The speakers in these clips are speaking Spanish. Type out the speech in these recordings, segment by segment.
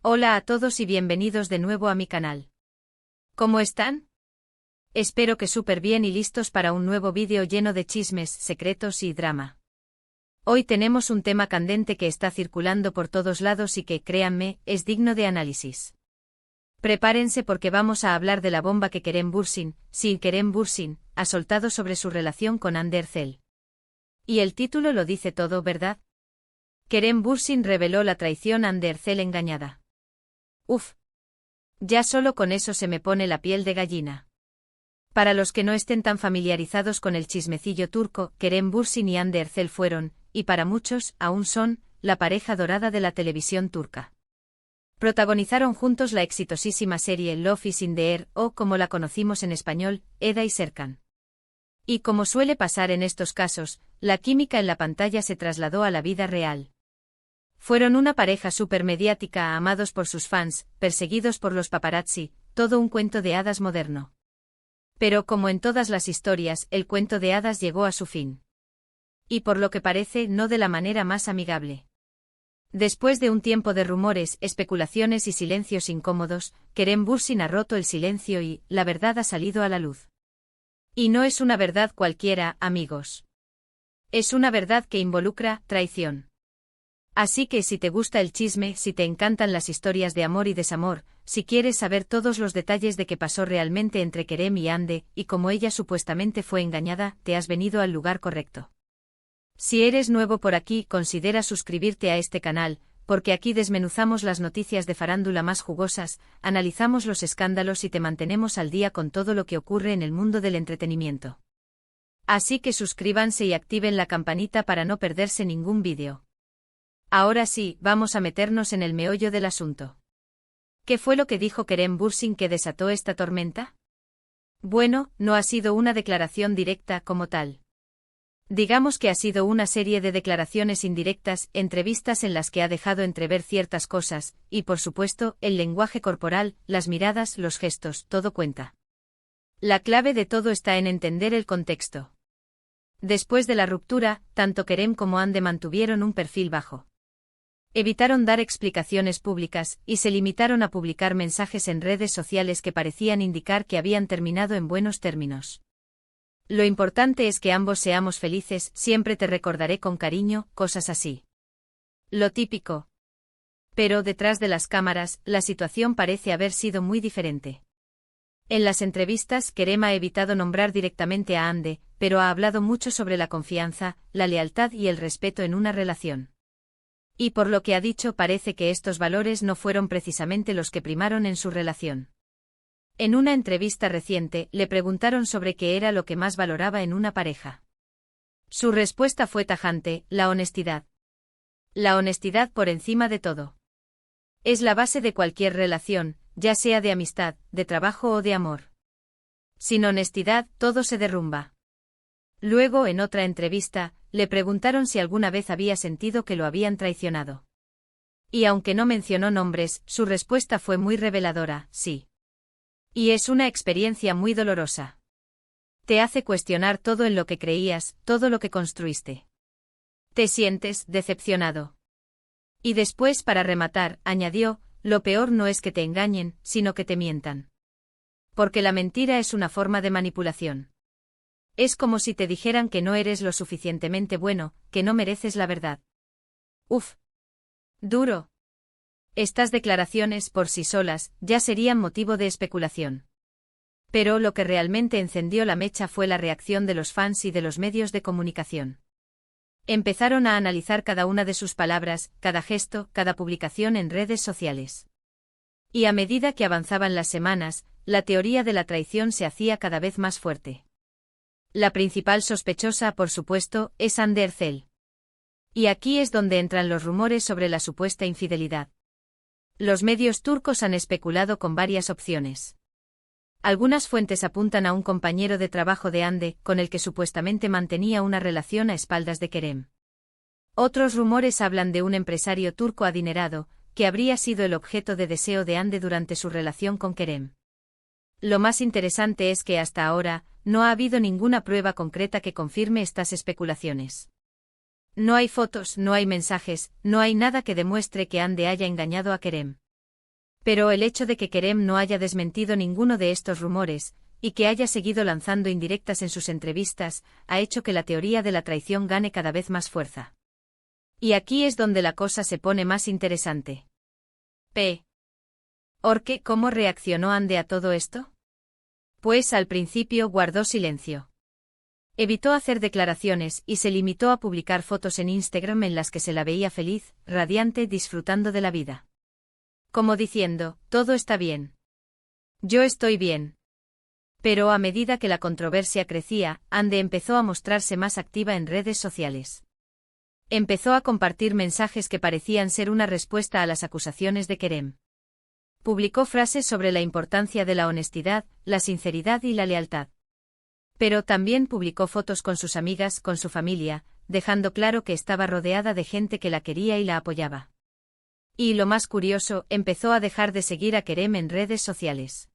Hola a todos y bienvenidos de nuevo a mi canal. ¿Cómo están? Espero que súper bien y listos para un nuevo vídeo lleno de chismes, secretos y drama. Hoy tenemos un tema candente que está circulando por todos lados y que, créanme, es digno de análisis. Prepárense porque vamos a hablar de la bomba que Kerem Bürsin, Kerem Bürsin, ha soltado sobre su relación con Hande Erçel. Y el título lo dice todo, ¿verdad? Kerem Bürsin reveló la traición a Hande Erçel engañada. Uf. Ya solo con eso se me pone la piel de gallina. Para los que no estén tan familiarizados con el chismecillo turco, Kerem Bürsin y Hande Erçel fueron, y para muchos, aún son, la pareja dorada de la televisión turca. Protagonizaron juntos la exitosísima serie Love is in the Air, o como la conocimos en español, Eda y Serkan. Y como suele pasar en estos casos, la química en la pantalla se trasladó a la vida real. Fueron una pareja supermediática, amados por sus fans, perseguidos por los paparazzi, todo un cuento de hadas moderno. Pero como en todas las historias, el cuento de hadas llegó a su fin. Y por lo que parece, no de la manera más amigable. Después de un tiempo de rumores, especulaciones y silencios incómodos, Kerem Bürsin ha roto el silencio y, la verdad ha salido a la luz. Y no es una verdad cualquiera, amigos. Es una verdad que involucra traición. Así que si te gusta el chisme, si te encantan las historias de amor y desamor, si quieres saber todos los detalles de qué pasó realmente entre Kerem y Hande, y cómo ella supuestamente fue engañada, te has venido al lugar correcto. Si eres nuevo por aquí, considera suscribirte a este canal, porque aquí desmenuzamos las noticias de farándula más jugosas, analizamos los escándalos y te mantenemos al día con todo lo que ocurre en el mundo del entretenimiento. Así que suscríbanse y activen la campanita para no perderse ningún vídeo. Ahora sí, vamos a meternos en el meollo del asunto. ¿Qué fue lo que dijo Kerem Bürsin que desató esta tormenta? Bueno, no ha sido una declaración directa como tal. Digamos que ha sido una serie de declaraciones indirectas, entrevistas en las que ha dejado entrever ciertas cosas, y por supuesto, el lenguaje corporal, las miradas, los gestos, todo cuenta. La clave de todo está en entender el contexto. Después de la ruptura, tanto Kerem como Hande mantuvieron un perfil bajo. Evitaron dar explicaciones públicas, y se limitaron a publicar mensajes en redes sociales que parecían indicar que habían terminado en buenos términos. Lo importante es que ambos seamos felices, siempre te recordaré con cariño, cosas así. Lo típico. Pero detrás de las cámaras, la situación parece haber sido muy diferente. En las entrevistas, Kerem ha evitado nombrar directamente a Hande, pero ha hablado mucho sobre la confianza, la lealtad y el respeto en una relación. Y por lo que ha dicho parece que estos valores no fueron precisamente los que primaron en su relación. En una entrevista reciente, le preguntaron sobre qué era lo que más valoraba en una pareja. Su respuesta fue tajante: la honestidad. La honestidad por encima de todo. Es la base de cualquier relación, ya sea de amistad, de trabajo o de amor. Sin honestidad, todo se derrumba. Luego, en otra entrevista, le preguntaron si alguna vez había sentido que lo habían traicionado. Y aunque no mencionó nombres, su respuesta fue muy reveladora: sí. Y es una experiencia muy dolorosa. Te hace cuestionar todo en lo que creías, todo lo que construiste. Te sientes decepcionado. Y después, para rematar, añadió: lo peor no es que te engañen, sino que te mientan. Porque la mentira es una forma de manipulación. Es como si te dijeran que no eres lo suficientemente bueno, que no mereces la verdad. Uf. Duro. Estas declaraciones por sí solas ya serían motivo de especulación. Pero lo que realmente encendió la mecha fue la reacción de los fans y de los medios de comunicación. Empezaron a analizar cada una de sus palabras, cada gesto, cada publicación en redes sociales. Y a medida que avanzaban las semanas, la teoría de la traición se hacía cada vez más fuerte. La principal sospechosa, por supuesto, es Hande Erçel. Y aquí es donde entran los rumores sobre la supuesta infidelidad. Los medios turcos han especulado con varias opciones. Algunas fuentes apuntan a un compañero de trabajo de Hande, con el que supuestamente mantenía una relación a espaldas de Kerem. Otros rumores hablan de un empresario turco adinerado, que habría sido el objeto de deseo de Hande durante su relación con Kerem. Lo más interesante es que hasta ahora, no ha habido ninguna prueba concreta que confirme estas especulaciones. No hay fotos, no hay mensajes, no hay nada que demuestre que Hande haya engañado a Kerem. Pero el hecho de que Kerem no haya desmentido ninguno de estos rumores, y que haya seguido lanzando indirectas en sus entrevistas, ha hecho que la teoría de la traición gane cada vez más fuerza. Y aquí es donde la cosa se pone más interesante. Orque, ¿cómo reaccionó Ande a todo esto? Pues al principio guardó silencio. Evitó hacer declaraciones y se limitó a publicar fotos en Instagram en las que se la veía feliz, radiante, disfrutando de la vida. Como diciendo, todo está bien. Yo estoy bien. Pero a medida que la controversia crecía, Ande empezó a mostrarse más activa en redes sociales. Empezó a compartir mensajes que parecían ser una respuesta a las acusaciones de Kerem. Publicó frases sobre la importancia de la honestidad, la sinceridad y la lealtad. Pero también publicó fotos con sus amigas, con su familia, dejando claro que estaba rodeada de gente que la quería y la apoyaba. Y lo más curioso, empezó a dejar de seguir a Kerem en redes sociales.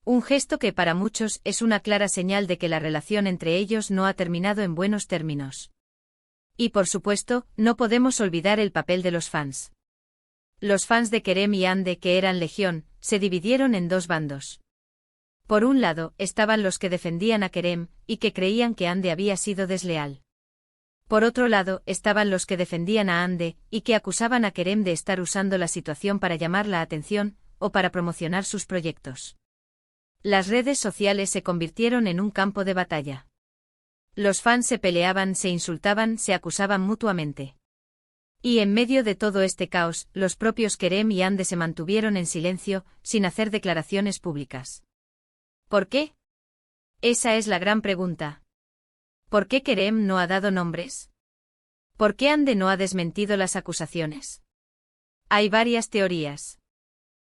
Un gesto que para muchos es una clara señal de que la relación entre ellos no ha terminado en buenos términos. Y por supuesto, no podemos olvidar el papel de los fans. Los fans de Kerem y Ande, que eran legión, se dividieron en dos bandos. Por un lado, estaban los que defendían a Kerem, y que creían que Ande había sido desleal. Por otro lado, estaban los que defendían a Ande, y que acusaban a Kerem de estar usando la situación para llamar la atención, o para promocionar sus proyectos. Las redes sociales se convirtieron en un campo de batalla. Los fans se peleaban, se insultaban, se acusaban mutuamente. Y en medio de todo este caos, los propios Kerem y Ande se mantuvieron en silencio, sin hacer declaraciones públicas. ¿Por qué? Esa es la gran pregunta. ¿Por qué Kerem no ha dado nombres? ¿Por qué Ande no ha desmentido las acusaciones? Hay varias teorías.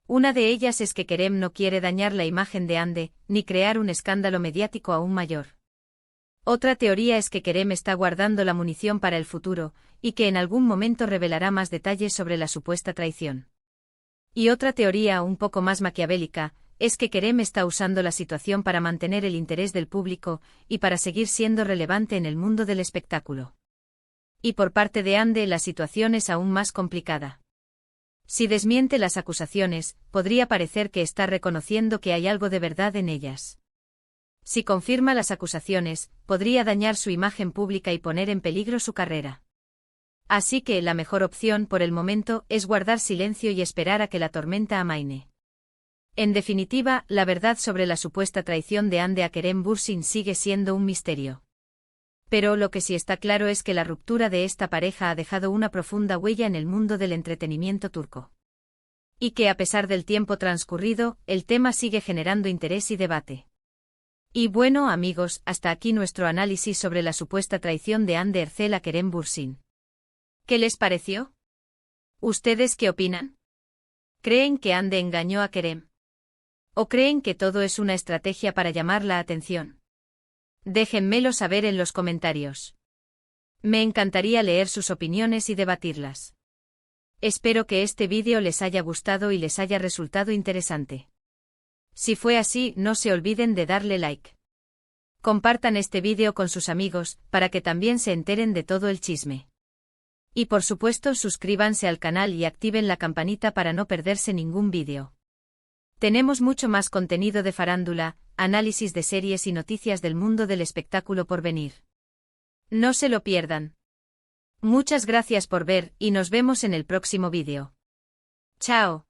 Una de ellas es que Kerem no quiere dañar la imagen de Ande, ni crear un escándalo mediático aún mayor. Otra teoría es que Kerem está guardando la munición para el futuro, y que en algún momento revelará más detalles sobre la supuesta traición. Y otra teoría, un poco más maquiavélica, es que Kerem está usando la situación para mantener el interés del público, y para seguir siendo relevante en el mundo del espectáculo. Y por parte de Ande la situación es aún más complicada. Si desmiente las acusaciones, podría parecer que está reconociendo que hay algo de verdad en ellas. Si confirma las acusaciones, podría dañar su imagen pública y poner en peligro su carrera. Así que la mejor opción por el momento es guardar silencio y esperar a que la tormenta amaine. En definitiva, la verdad sobre la supuesta traición de Ande a Kerem Bürsin sigue siendo un misterio. Pero lo que sí está claro es que la ruptura de esta pareja ha dejado una profunda huella en el mundo del entretenimiento turco. Y que a pesar del tiempo transcurrido, el tema sigue generando interés y debate. Y bueno amigos, hasta aquí nuestro análisis sobre la supuesta traición de Hande Erçel a Kerem Bürsin. ¿Qué les pareció? ¿Ustedes qué opinan? ¿Creen que Hande engañó a Kerem? ¿O creen que todo es una estrategia para llamar la atención? Déjenmelo saber en los comentarios. Me encantaría leer sus opiniones y debatirlas. Espero que este vídeo les haya gustado y les haya resultado interesante. Si fue así, no se olviden de darle like. Compartan este vídeo con sus amigos, para que también se enteren de todo el chisme. Y por supuesto suscríbanse al canal y activen la campanita para no perderse ningún vídeo. Tenemos mucho más contenido de farándula, análisis de series y noticias del mundo del espectáculo por venir. No se lo pierdan. Muchas gracias por ver y nos vemos en el próximo vídeo. Chao.